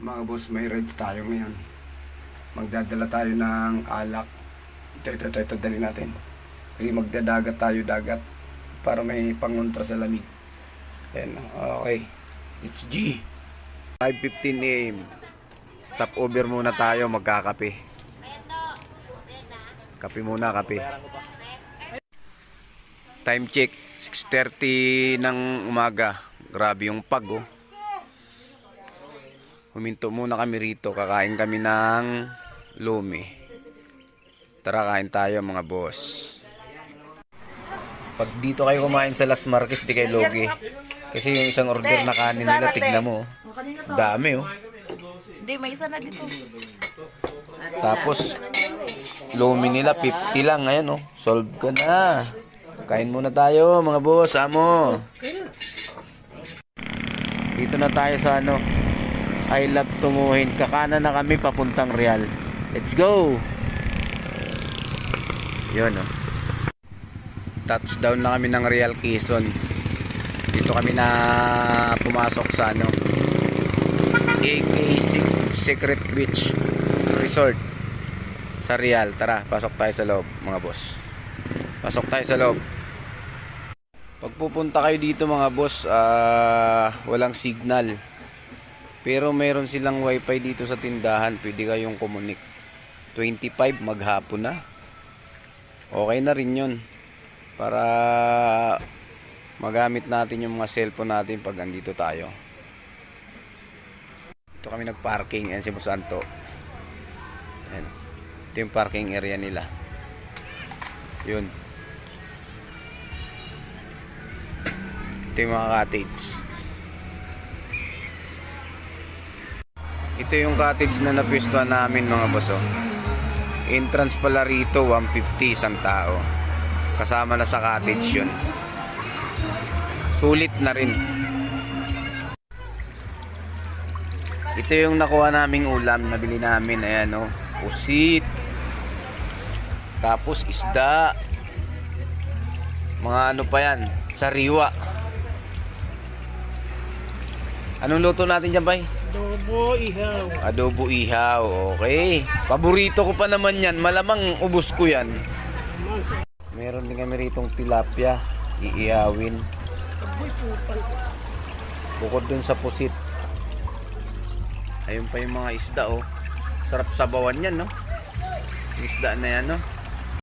Mga boss, may rides tayo ngayon. Magdadala tayo ng alak. Ito, dali natin. Kasi magdadagat tayo dagat para may pangontra sa lamig. Ayan, okay. It's G. 5:15 AM. Stop over muna tayo, magkakape. Kape muna, kape. Time check, 6:30 ng umaga. Grabe yung pag, oh. Huminto muna kami rito, kakain kami ng lumi. Tara, kain tayo mga boss. Pag dito kayo kumain sa Las Marquez, di kayo logi. Kasi yung isang order na kanin nila, tignan mo, oh. Dami, oh. Hindi, may isa na dito. Tapos, lumi nila, 50 lang. Ayan, oh. Solve ka na. Kain muna tayo mga boss, amo. Dito na tayo sa ano, I love tunguhin. Kakanan na kami papuntang Real. Let's go. Yun, oh. Touchdown na kami ng Real Quezon. Dito kami na pumasok sa ano, AK Secret Beach Resort sa Real. Tara, pasok tayo sa loob mga boss. Pasok tayo sa loob. Pag pupunta kayo dito mga boss, walang signal. Pero mayroon silang wifi dito sa tindahan. Pwede kayong kumunik. 25 maghapon na. Okay na rin yun. Para magamit natin yung mga cellphone natin pag andito tayo. Ito kami nagparking. Ayan si Boss Anto. Ayan. Ito yung parking area nila. Yun. Ito yung mga cottage. Ito yung cottage na napwestuhan namin mga boss, oh. Entrance pala rito 150 isang tao. Kasama na sa cottage yun. Sulit na rin. Ito yung nakuha naming ulam. Nabili namin. Ayan, oh. Pusit. Tapos isda. Mga ano pa yan. Sariwa. Anong luto natin dyan, bay? Adobo ihaw. Adobo ihaw. Okay. Paborito ko pa naman yan. Malamang ubos ko yan. Meron din kami ritong tilapia. Iihawin. Bukod dun sa pusit. Ayun pa yung mga isda, oh. Sarap sabawan yan, no? Isda na yan, no?